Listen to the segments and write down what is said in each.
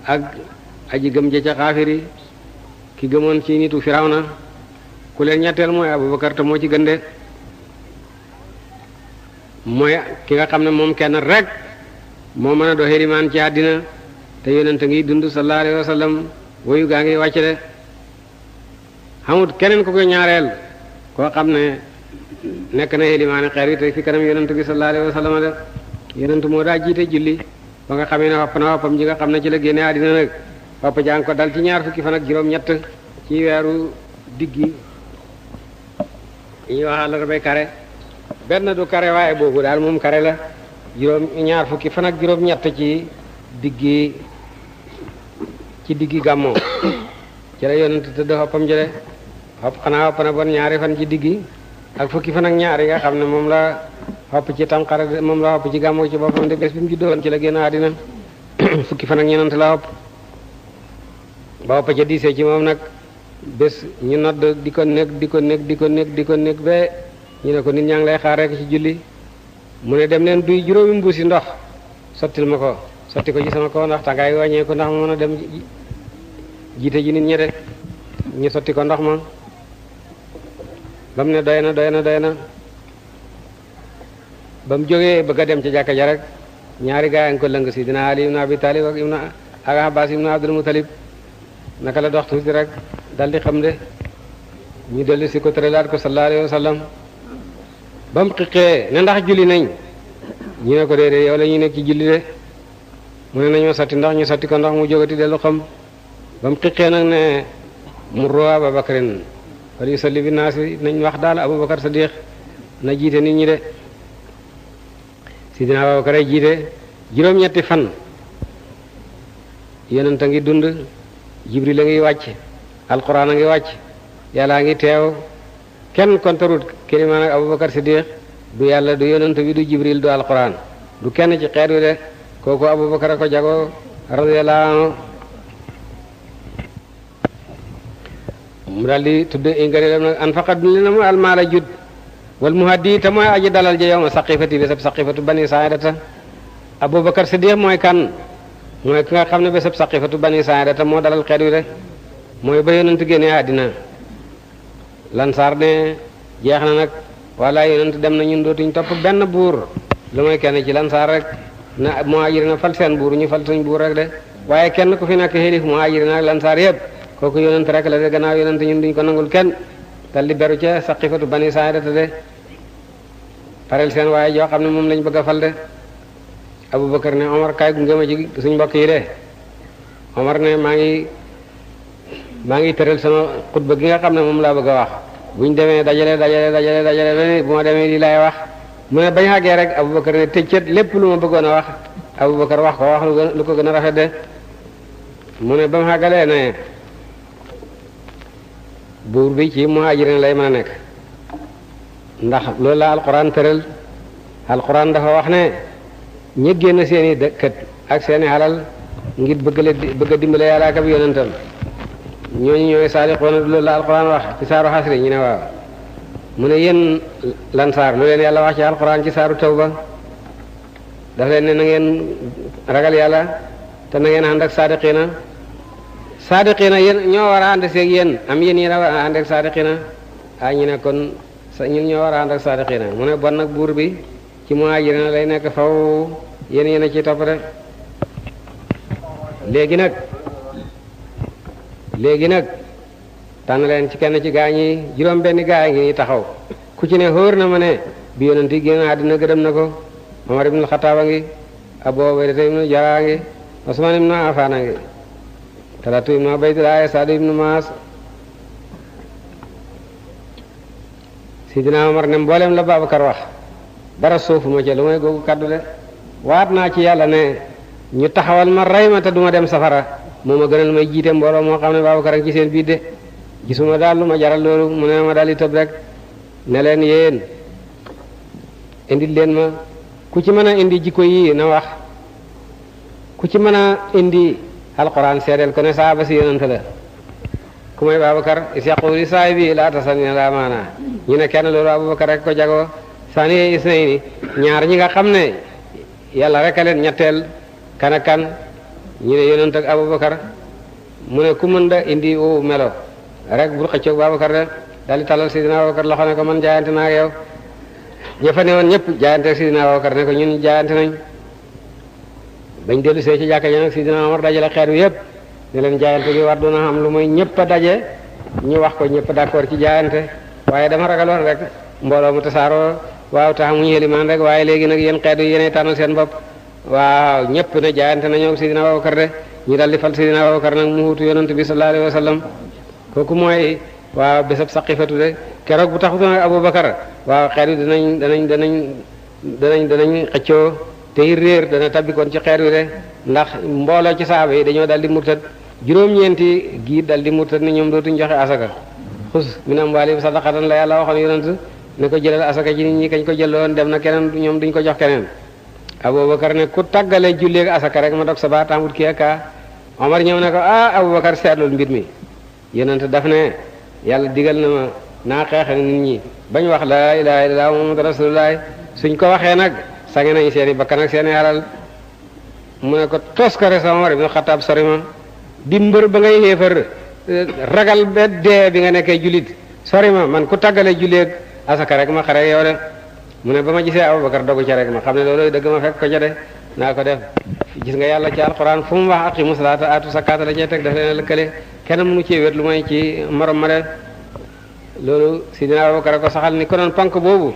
ak aji gëm ja ca xaafiri ki gëmoon ci nitu Firawna ku leen ñetteel mooy Abubakar te moo ci gënde mooy ki nga xam ne moom kenn rek moo mën a doxe limaan ci àddina te yonent ngi dund sallallahu alayhi wa sallam woyu gaa ngi wàcc de xamut keneen ku koy ñaareel koo xam ne nekk na limaani xeer wi te fi kanam yonent bi sallallahu alayhi wa sallam de yonent moo daa jiite julli ba nga xamee ne wopp na woppam ji nga xam ne ci la génne àddina nag wopp jàng ko dal ci ñaar fukki fan ak juróom-ñett ci weeru diggi yi ñuy wax àllarbay kare benn du kare waaye boobu daal moom kare la ñaar fukki fan ak juróom-ñett ci diggi gàmmoo ci la yonent tëdd xoppam jële xopp xanaa xopp na bon ñaari fan ci diggi ak fukki fan ak ñaar yi nga xam ne moom la xopp ci tamxarit moom la xopp ci gàmmoo ci boppam de bés bi mu juddoo ci la génn àddina fukki fan ak ñeent la xopp ba xopp ca diisee ci moom nag bés ñu nodd di ko nekk ba ñu ne ko nit ñaa ngi lay xaar rek ci julli mu ne dem leen duy juróomi mbuusi ndox sottil ma ko sotti ko ci sama kaw ndax tàngaay wàññee ko ndax ma mën a dem jiite ji nit ñi de ñu sotti ko ndox ma ba mu ne doy na ba mu jógee bëgg a dem ci jàkka ja rek ñaari gaay ngi ko lëng si dina Ali ibn Abi Talib ak Abbas ibn Abdul Muttalib naka la dox tuuti rek daldi xam de ñu dellu si ko tëralaat ko sallallahu alayhi wa sallam ba mu xiqee ne ndax julli nañ ñu ne ko déedéet yow la ñuy nekk ci julli de mu ne nañoo sotti ndox ñu sotti ko ndox mu jógati dellu xam ba mu xiqee nag ne mu roo Abubakarin wala yusalli bi naasi nañ wax daal Abubakar Sadiq na jiite nit ñi de sidina Abubakar ay jiite juróom-ñetti fan yonent a ngi dund Jibril a ngi wàcc alquran a ngi wàcc yàlla a ngi teew kenn kontarut kilimaan ak Abubakar Siddiq du yàlla du yonent bi du Jibril du alquran du kenn ci xeet wi de kooku Abubakar a ko jago radiyallahu anhu mu daldi tudde ingarilam nag anfaqa li na mu almaala jud wal muhaddi te mooy aji dalal ja yow ma saqifati bésab saqifatu bani saidata Abubakar Siddiq mooy kan mooy ki nga xam ne bésab saqifatu bani saidata moo dalal xeet wi de mooy ba yonent génne àddina lansaar ne jeex na nag wala yonent dem na ñun dootuñ topp benn buur lu mooy kenn ci lansaar rek na muhajirina fal seen buur ñu fal suñ buur rek de waaye kenn ku fi nekk xilif muhajirina ak lansaar yëpp kooku yonent rek la de gannaaw yonent ñun duñ ko nangul kenn dal di beru ca saqifatu bani saadata de parel seen waaye joo xam ne moom lañ bëgg a fal de Abubakar ne Omar kaay gunge ma ci suñ mbokk yi de Omar ne maa ngi tëral sama xutba gi nga xam ne moom laa bëgg a wax buñ demee dajale ba bu ma demee lii laay wax mu ne bañ àggee rek Abubakar ne tëccët lépp lu ma bëggoon a wax Abubakar wax lu ko gën a rafet de mu ne ba mu àggalee ne buur bi ci muhajirin lay mën a nekk ndax loolu la alquran tëral alquran dafa wax ne ñi génn seeni dëkkat ak seeni xalal ngir bëgg a dimbale yàlla ak ab yonentam ñooñu ñooy saadiqoona loolu la alquran wax ci saaru xasri ñu ne waaw mu ne yéen lansaar lu leen yàlla wax ci alquran ci saaru tawba daf leen ne na ngeen ragal yàlla te na ngeen ànd ak saadiqina yéen ñoo war a ànd seeg yéen am yéen yéen a war a ànd ak saadiqina ñu ne kon ñun ñoo war a ànd ak saadiqina mu ne bon nag buur bi ci muhajirina lay nekk faw yéen a ci topp de léegi nag tànn leen ci kenn ci gaa ñi juróom benn gaa ngi taxaw ku ci ne xóor na ma ne bi yonent yi génn àddina gërëm na ko Umar ibn Xattaab a ngi Abu Ubayda ibn Jarrah a ngi Usmaan ibn Affaan a ngi Talatu ibn Ubaydillah Saad ibn Maas Sidina Umar ne mboolem la Babakar wax dara soofuma ca lu may googu kaddu de waat naa ci yàlla ne ñu taxawal ma rey ma te duma dem safara moo ma gënal may jiite mbooloo moo xam ne Babakar ak ci seen biir de gisuma daal lu ma jaral loolu mu ne ma daal di tëb rek ne leen yéen indil leen ma ku ci mën a indi jikko yi na wax ku ci mën a indi alquran seedeel ko ne saaba si yonent la ku may Babakar is yaquli saahibi laa tasanina la maana ñu ne kenn loolu Abubakar rek ko jagoo sani isnayni ñaar ñi nga xam ne yàlla rek a leen ñetteel kan ak kan ñu ne yonent ak Abubakar mu ne ku mën da indi wu melo rek bul xëccoog Abubakar de daal di talal Sidina Abubakar loxo ne ko man jaayante naa ak yow ña fa ne woon ñëpp jaayante ak Sidina Abubakar ne ko ñun jaayante nañ bañ dellu see ci jàkka ji nag Sidina Omar dajale xeet wi yëpp ne leen jaayante gi war doona xam lu mooy ñëpp a daje ñu wax ko ñëpp d'accord ci jaayante waaye dama ragaloon rek mbooloo mu tasaaroo waaw te xamuñu yélimaan rek waaye léegi nag yéen xeet wi yéenay tànn seen bopp waaw ñëpp ne jaayante na ñoom Sidina Abubakar de ñu dal di fal Sidina Abubakar nag mu wutu yonent bi sallallahu alayhi wa sallam kooku mooy waaw bésab saqifatu de keroog bu taxutoon ak Abubakar waaw xeet wi danañ xëccoo te réer dana tabbikoon ci xeet wi de ndax mbooloo ci saaba yi dañoo dal di murtad juróom-ñeenti giir dal di murtad ni ñoom dootuñ joxe asaka xus min amwaalihim sadaqatan la yàlla waxoon yonent ne ko jëlal asaka ci nit ñi kañ ko jëloon dem na keneen ñoom duñ ko jox keneen Abubakar ne ku tàggale julleeg asaka rek ma dog sa baat amut kii aka Omar ñëw ne ko Abubakar seetlul mbir mi yonent daf ne yàlla digal na ma naa xeex ak nit ñi bañ wax laa ilaaha illallaah Muhammadu rasulullaah suñ ko waxee nag sange nañ seeni bakkan ak seeni alal mu ne ko toskare sa Omar ibn Xattaab sori ma di mbër ba ngay xéefar ragal ba dee bi nga nekkee jullit sori ma man ku tàggale julleeg asaka rek ma xare yow de mu ne ba ma gisee Abubakar dogu ca rek ma xam ne loolu dëgg ma fekk ko ca de naa ko def gis nga yàlla ci alquran fu mu wax aqimu salaata aatu zakaata la cee teg daf leen lëkkale kenn mënu ci wét lu may ci morom ma de loolu Sidina Abubakar ko saxal ni ko noon pank boobu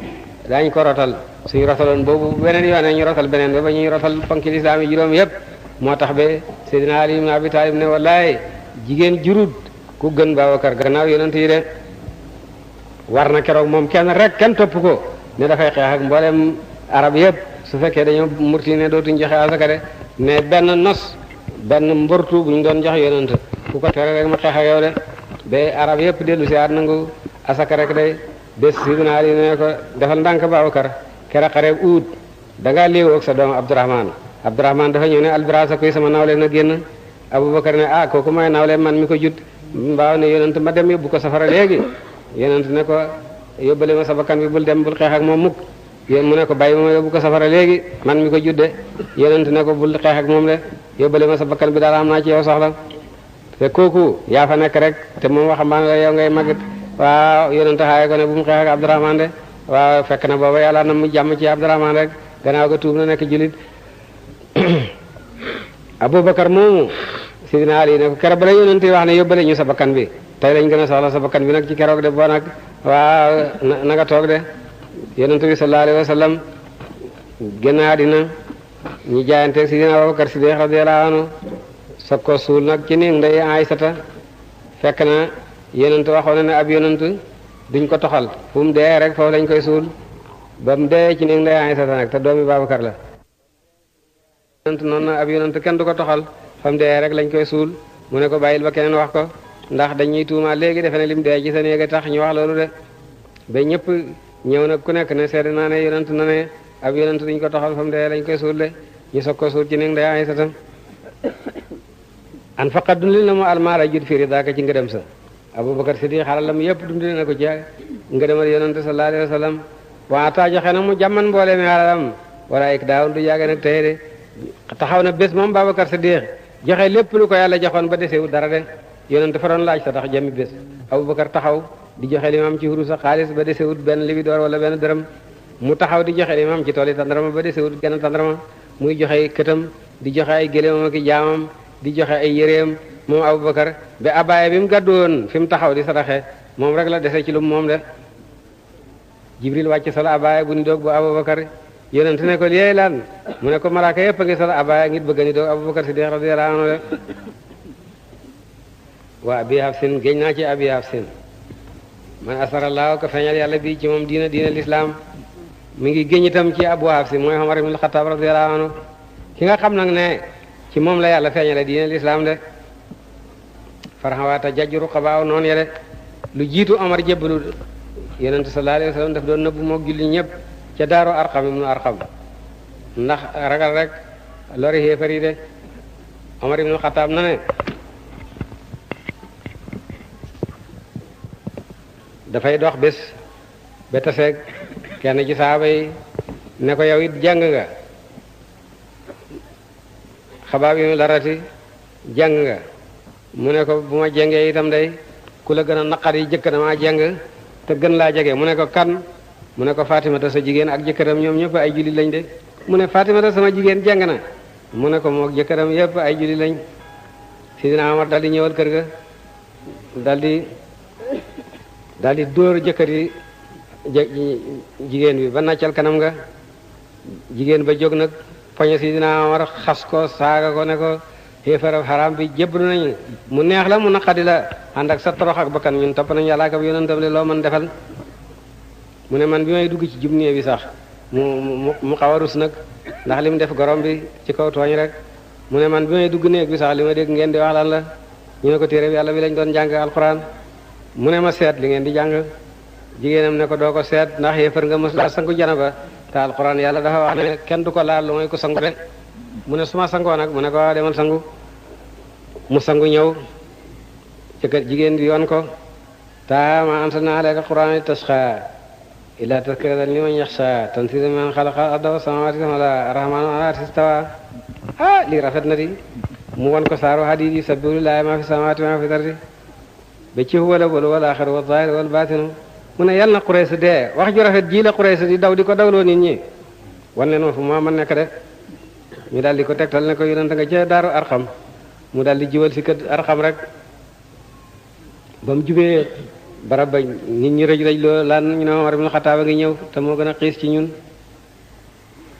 daañ ko rotal suñu rotaloon boobu beneen yoone ñu rotal beneen ba ñuy rotal panki lislaam yi juróom yépp moo tax ba Sidina Ali ibn Abi Talib ne wallaay jigéen jurut ku gën Babakar gannaaw yonent yi de war na keroog moom kenn rek kenn topp ko ne dafay xeex ak mboolem arab yépp su fekkee dañoo murti ne dootuñ joxe asaka de ne benn nos benn mbortu bu ñu doon jox yonent ku ko tere rek ma xeex ak yow de ba arab yépp dellu si aat nangu asaka rek day bés Sidina Ali ne ko defal ndànk Babakar kera xareeb uut da ngaa léewu ak sa doom Abdurahman dafa ñëw ne albirasa koy sama nawle na génn Abubakar ne kooku may nawle man mi ko jut mbaaw ne yonent ma dem yóbbu ko safara léegi yonent ne ko yóbbale ma sa bakkan bi bul dem bul xeex ak moom mukk mu ne ko bàyyi ma yóbbu ko safara léegi man mi ko judde yonent ne ko bul xeex ak moom de yóbbale ma sa bakkan bi daal am naa ci yow soxla te kooku yaa fa nekk rek te moom waxambaane la yow ngay màggat waaw yonent xaaye ko ne bu mu xeex ak Abdurahman de waaw fekk na booba yàlla na mu jàmm ci Abdurahman rek gannaaw ga tuub na nekk julit Abubakar moomu Sidina Ali ne ko keroog bala yonent wax ne yóbbale ñu sa bakkan bi tey lañ gën a soxla sa bakkan bi nag ci keroog de boo nag waaw na nga toog de yonent bi sallallahu alayhi wa sallam génn àddina ñu jaayante Sidina Abubakar Siddiq radiyallahu anhu soog ko suul nag ci néeg ndey Aysata fekk na yonent waxoon na ne ab yonent duñ ko toxal fu mu dee rek foofu lañ koy suul ba mu dee ci néeg ndey Aysata nag te doomi Babakar la yonent noonu na ab yonent kenn du ko toxal fa mu dee rek lañ koy suul mu ne ko bàyyil ba keneen wax ko ndax dañuy tuumaa léegi defe ne lim dee ci sa néeg a tax ñu wax loolu de ba ñëpp ñëw nag ku nekk ne seede naa ne yonent na ne ab yonent duñ ko toxal fa mu dee lañ koy suul de ñu soog ko suul ci néeg ndey Aysata an faqat dundil na mu almaala jut firi daaka ci ngërëm sa Abubakar Siddiq xalalam yëpp dundil na ko ci ngërëmal yonent sallallahu alayhi wa sallam waata joxe na mu jàmman mboole mi alalam wala ik daaw du yàgg nag tey de taxaw na bés moom Babakar Siddiq joxe lépp lu ko yàlla joxoon ba desewut dara de yonent dafa doon laaj sa tax jëmmi bés Abubakar taxaw di joxe li mu am ci wurus ak xaalis ba desewut benn libidoor wala benn dërëm mu taxaw di joxe li mu am ci tool yi tandarama ba desewut genn tandarama muy joxe këtam di joxe ay gëléemam ak jaamam di joxe ay yéreem moom Abubakar ba abaaya bi mu gàddu woon fi mu taxaw di saraxe moom rek la dese ci lu moom de Jibril wàcc solo abaaya bu ni doog bu Abubakar yonent ne ko lii lan mu ne ko malaaka yëpp a ngi solo abaaya ngir bëgg ni doog Abubakar Siddiq radiyallahu anhu de waa Abi Hafsin géñ naa ci Abi Hafsin man asarallahu ko feeñal yàlla bi ci moom diina l'islam mi ngi géñ itam ci Abu Hafsin mooy Umar ibn al-Khattab radiyallahu anhu ki nga xam nag ne ci moom la yàlla feeñale diina l'islam de farxawaata jajjuru xabaaw noonu ya de lu jiitu Omar jébbalu yonent sallallahu alayhi wa sallam daf doon nëbbu moog julli ñëpp ca daaru Arqam ibnu Arqam ndax ragal rek lori xéefar yi de Omar ibnu Xataab na ne dafay dox bés ba taseeg kenn ci saaba yi ne ko yow it jàng nga Xabaab ibnu Larati jàng nga mu ne ko bu ma jengee itam day ku la gën a naqar yi jëkk damaa jàng te gën laa jege mu ne ko kan mu ne ko Fatimata sa jigéen ak jëkkëram ñoom ñëpp ay jullit lañ de mu ne Fatimata sama jigéen jàng na mu ne ko mook jëkkëram yëpp ay jullit lañ Sidina Omar daal di ñëwal kër ga daal di dóor jëkkër yi jigéen bi ba naccal kanam nga jigéen ba jóg nag poñe Sidina Omar xas ko saaga ko ne ko xéefarab xaraam bi jébbalu nañu mu neex la mu naqadi la ànd ak sa torox ak bakkan ñun topp nañu yàlla ak yonentam le loo mën defal mu ne man bi may dugg ci jubnee bi sax mu xaw a rus nag ndax li mu def gorom bi ci kaw tooñ rek mu ne man bi may dugg néeg bi sax li ma dégg ngeen di wax lan la ñu ne ko téere bi yàlla bi lañ doon jàng alxuraan mu ne ma seet li ngeen di jàng jigéenam ne ko doo ko seet ndax yéefar nga mos la sangu janaba te alxuraan yàlla dafa wax ne kenn du ko laal lu mooy ko sangu de mu ne suma sangoo nag mu ne ko waaw demal sangu mu sangu ñëw ci kër jigéen bi yoon ko taa ma anzalna alayka alquran tasqa illa tazkiratan liman yaxsha tanzilan mimman xalaqa arda wa samawati wal arrahmanu ala arshi istawa lii rafet na di mu won ko saaru hadid yi sabbihu lillahi ma fi samawati ma fi ardi ba ci huwa al-awwal wal akhir wal zahir wal batin mu ne yàlla na Quraysh dee wax ju rafet ji la Quraysh di daw di ko dawloo nit ñi wan leen ma fu ma mën nekk de ñu daal di ko tegtal ne ko yonent nga ca daaru Arxam mu daal di jiwal si kër Arxam rek ba mu jubee barab ba nit ñi rëj loo laan ñu ne Omar ibn Xattaab a ngi ñëw te moo gën a xiis ci ñun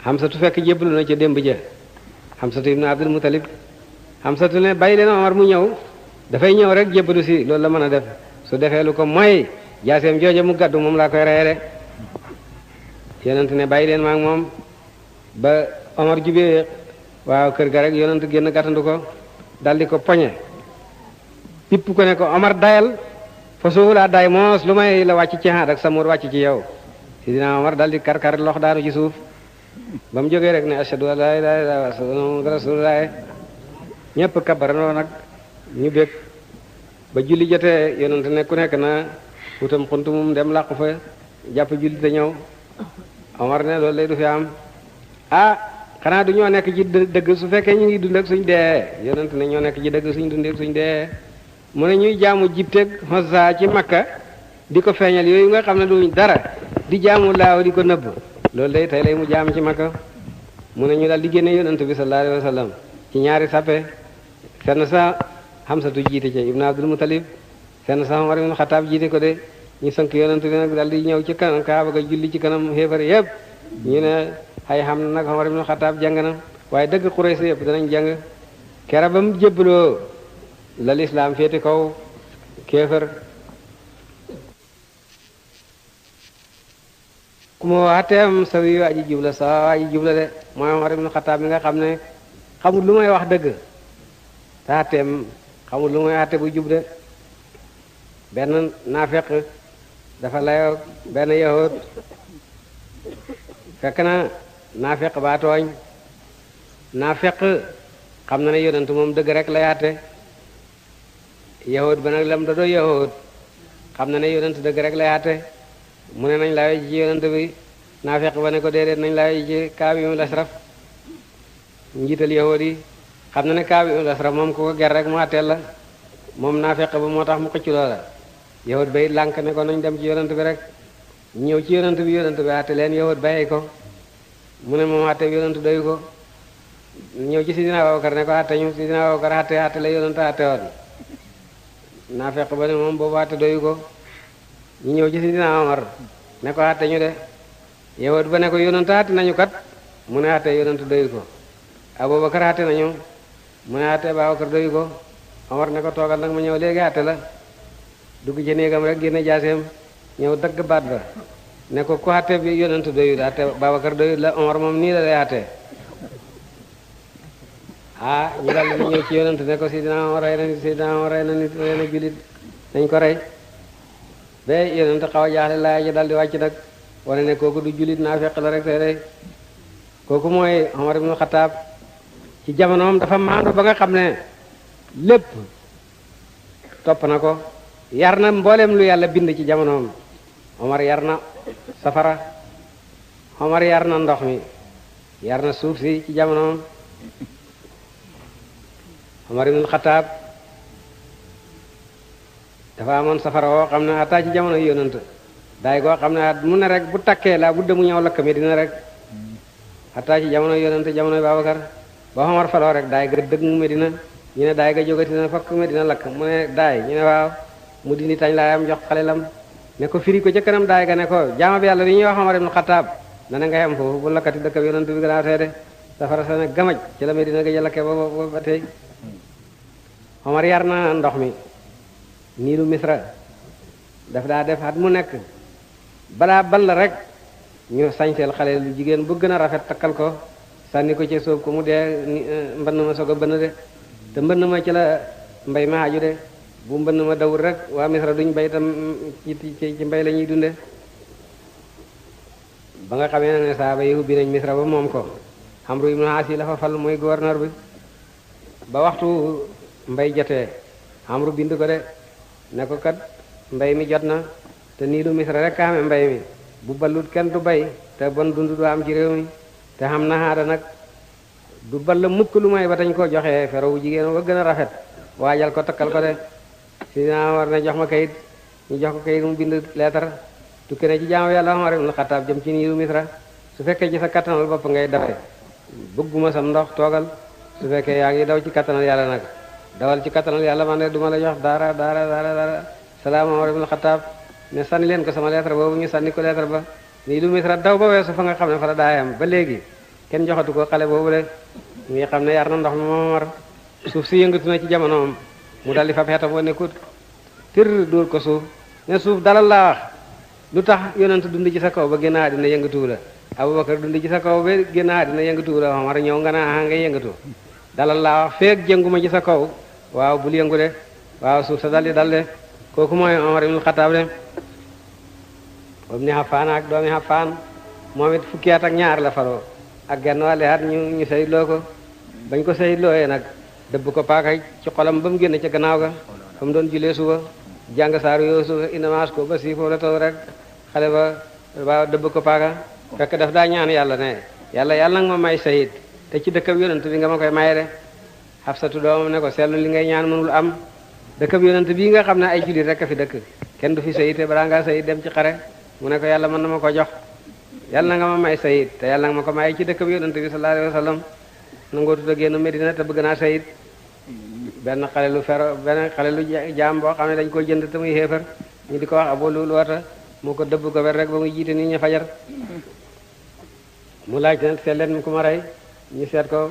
Xamsatu fekk jébbalu na ca démb ja Xamsatu ibn Abdul Mutalib Xamsatu ne bàyyi leen Omar mu ñëw dafay ñëw rek jébbalu si loolu la mën a def su defee lu ko mooy jaaseem jooja mu gàddu moom laa koy reye de yonent ne bàyyi leen ma ak moom ba Omar jubee waaw kër ga rek yonent génn gàttandu ko daldi ko poñe pipp ko ne ko Omar dayal fa suufulaa day moos lu may la wàcc ci xaat ak samur wàcc ci yow Sidina Omar daldi kar lox daanu ci suuf ba mu jógee rek ne ashhadu an laa ilaaha illallaah wa ashhadu anna muhammadan rasuulullaah ñépp kabaranoo nag ñu bég ba julli jotee yonent ne ku nekk na wutam xuntu mum dem làqu fa jàpp julli te ñëw Omar ne loolu lay du fi am xanaa du ñoo nekk ci dëgg su fekkee ñu ngi dund ak suñ dee yonent ne ñoo nekk ci dëgg suñ dund ak suñ dee mu ne ñuy jaamu jibteeg Uzza ci Makka di ko feeñal yooyu nga xam ne duñ dara di jaamu laaw di ko nëbb loolu day tey lay mu jaam ci Makka mu ne ñu daal di génne yonent bi sallallahu alayhi wa sallam ci ñaari sappe fenn sa Hamsatu jiite ca Ibn Abdul Muttalib fenn sa Umar ibn Xattaab jiite ko de ñu sank yonent bi nag daal di ñëw ci kanam Kaaba ga julli ci kanam xéefar yépp ñu ne ay xam na nag Umar ibn Xattaab jàng na waaye dëgg Quraysh yëpp danañ jàng kera ba mu jébbaloo la lislaam féete kaw kéefër ku ma waxteem sa wi aji jubla sa aji jubla de mooy Umar ibn Xattaab mi nga xam ne xamul lu may wax dëgg te xatteem xamul lu may xatte bu jub de benn naafeq dafa layoo benn yahud fekk na naafeq baa tooñ naafeq xam na ne yonent moom dëgg rek lay àtte yahud ba nag lam da doo yahud xam na ne yonent dëgg rek lay àtte mu ne nañ laayo ji ci yonent bi naafeq ba ne ko déedéet nañ laayo ji ci Kaab ibn Ashraf njiital yahud yi xam na ne Kaab ibn Ashraf moom ku ko ger rek mu àtteel la moom naafeq ba moo tax mu xëcc loola yahud bay lànk ne ko nañ dem ci yonent bi rek ñëw ci yonent bi àtte leen yahud bàyyi ko mu ne moom àtte yonent doyu ko ñëw ci Sidina Abubakar ne ko àtte ñu Sidina Abubakar àtte la yonent àtte woon naafeq ba ne moom boobu àtte doyu ko ñu ñëw ci Sidina Omar ne ko àtte ñu de yahud ba ne ko yonent àtte nañu kat mu ne àtte yonent doyu ko Abubakar àtte nañu mu ne àtte Abubakar doyu ko Omar ne ko toogal nag ma ñëw léegi àtte la dugg ci néegam rek génne jaaseem ñëw dagg baat ba ne ko ku àtte bi yonent doyul àtte Babakar doyul la Omar moom nii la lay àtte ñu dal di ñëw ci yonent ne ko Sidina Omar rey na nit Sidina Omar rey na nit rey na jullit nañ ko rey ba yonent xaw a jaaxle laaya ji dal di wàcc nag wane ne kooku du jullit naa fekk la rek tey day kooku mooy Omar ibn Khattab ci jamonoom dafa maandu ba nga xam ne lépp topp na ko yar na mboolem lu yàlla bind ci jamonoom Omar yar na safara Omar yar na ndox mi yar na suuf si ci jamonoom Omar ibn Khattab dafa amoon safara woo xam ne ataa ci jamono yonent daay goo xam ne at mu ne rek bu takkee laa bu mu ñëw lakk Medina rek ataa ci jamono yonent jamono Babakar ba Omar faloo rek daay ga dëgg mu Medina ñu ne daay ga jógati na fakk Medina lakk mu ne daay ñu ne waaw mu dindi tañ laayam jox xalelam ne ko firi ko ca kanam daay ga ne ko jaama bi yàlla li ñuy wax Omar ibn Khattab na nga yem foofu bu lakkati dëkk bi yonent bi gën a seede safara sa ne gamaj ci la Medina ga lakke ba tey Omar yar na ndox mi niilu Misra daf daa def at mu nekk balaa ball rek ñu sañseel xale lu jigéen bu gën a rafet takkal ko sànni ko ci soob ko mu dee mbënn ma soog a bënn de te mbënn ma ci la mbay ma aju de bu mbënn ma dawul rek waa Misra duñ bay tam ci mbay la ñuy dunde ba nga xamee ne saaba yi ubbi nañ Misra ba moom ko Amru ibn As la fa fal mooy gouverneur bi ba waxtu mbay jotee Amru bind ko de ne ko kat mbay mi jot na te nii lu Misra rek kaame mbay mi bu ballut kenn du bay te bon dund du am ci réew mi te xam na xaada nag du ball mukk lu may ba tañ ko joxee ferawu jigéen ba gën a rafet waajal ko takkal ko de si naa war ne jox ma kayit ñu jox ko kayit mu bind leetar tukki ne ci jaamu yàlla Umar ibn Xattaab jëm ci nii lu Misra su fekkee ci sa kattanal bopp ngay dawe bëgguma sam ndox toogal su fekkee yaa ngi daw ci kattanal yàlla nag dawal ci kattanal yàlla man de duma la jox dara salaam Umar ibn Xattaab ne sànni leen ko sama lettre boobu ñu sànni ko lettre ba nii lu Misra daw ba weesu fa nga xam ne fa la daayam ba léegi kenn joxatu ko xale boobu de ngi xam ne yar na ndox mi moom Umar suuf si yëngatu na ci jamonoom mu daldi fab xeetam wa nekkut tir dóor ko suuf ne suuf dalal laa wax lu tax yonent dund ci sa kaw ba génn àddina yëngatuwu la Abubakar dund ci sa kaw ba génn àddina yëngatuwu la Umar ñëw nga naa ngay yëngatu dalal laa wax feek jënguma ci sa kaw waaw bul yëngu de waaw suuf sa daldi dal de kooku mooy Umar ibn Xattaab de boobu ni Affaan ak doomi Affaan moom it fukki at ak ñaar la faroo ak genn wàlli at ñu sayidloo ko bañ ko sayidlooyee nag dëbb ko paaka ci xolam ba mu génn ca gannaaw ga fa mu doon julee suba jàng saaru Yuusuf inamaas ko ba sii foofu la taw rek xale ba waaw dëbb ko paaka fekk daf daa ñaan yàlla ne yàlla nag ma may sayid te ci dëkkab yonent bi nga ma koy maye de Xafsatu doomam ne ko seetlu li ngay ñaan mënul am dëkkab yonent bii nga xam ne ay jullit rek a fi dëkk kenn du fi sayid te balaa ngaa sayid dem ci xare mu ne ko yàlla mën na ma ko jox yàlla na nga ma may sayid te yàlla nga ma ko may ci dëkkab yonent bi sallallahu alayhi wa sallam nangoo tudd a génn Medina te bëgg naa sayid benn xale lu jaam boo xam ne dañ ko jënd te muy xéefar ñu di ko wax Abu Lu'lu'ata moo ko dëbb ko wer rek ba muy jiite nit ñi fajar mu laaj ne seet leen ku ma rey ñu seet ko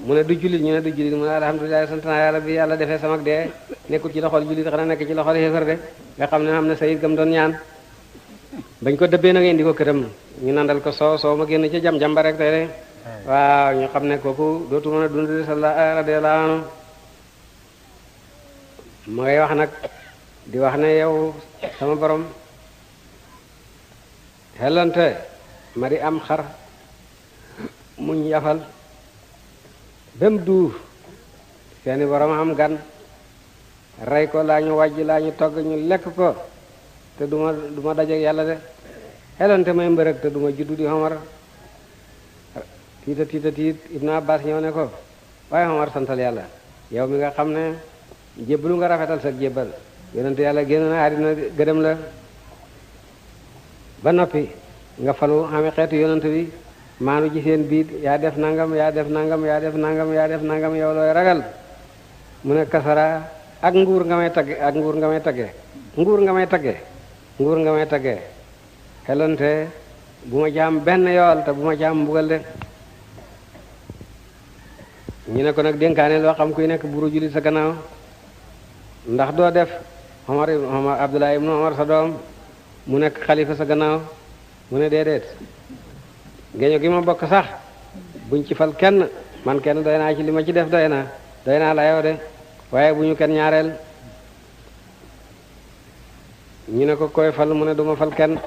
mu ne du jullit ñu ne du jullit mu ne alhamdulilah sant naa yàlla bi yàlla defee sama dee nekkul ci loxol jullit xanaa nekk ci loxol xéefar de nga xam ne am na sayid gam doon ñaan bañ ko dëbbee nag indi ko këram ñu nandal ko soo ma génn ca jam-jamba rek tey de waaw ñu xam ne kooku dootu mën a dund radiyallahu anhu ma ngay wax nag di wax ne yow sama borom xellante ma di am xar muñ yafal bem duuf seeni borom am gan rey ko laa ñu wàjj laa ñu togg ñu lekk ko te duma dajeek yàlla de xelante may mbërëg te duma juddu di Omar tiit Ibnu Abbas ñëw ne ko waaye Omar santal yàlla yow mi nga xam ne jébbalu nga rafetal sa jébbal yonent yàlla génn na àddina gërëm la ba noppi nga falu xame xeetu yonent bi maanu ci seen biit yaa def nangam yaa def nangam yaa def nangam yaa def nangam yow looy ragal mu ne kasara ak nguur nga may tagge nguur nga may tagge xelante bu ma jaam benn yool te bu ma jaam mbugal de ñu ne ko nag dénkaane loo xam kuy nekk buru jullit sa gannaaw ndax doo def Omar Abdullah ibnu Omar sa doom mu nekk xalifa sa gannaaw mu ne déedéet géño gi ma bokk sax buñ ci fal kenn man kenn doy naa ci li ma ci def doy naa la yow de waaye bu ñu kenn ñaareel ñu ne ko koy fal mu ne duma fal kenn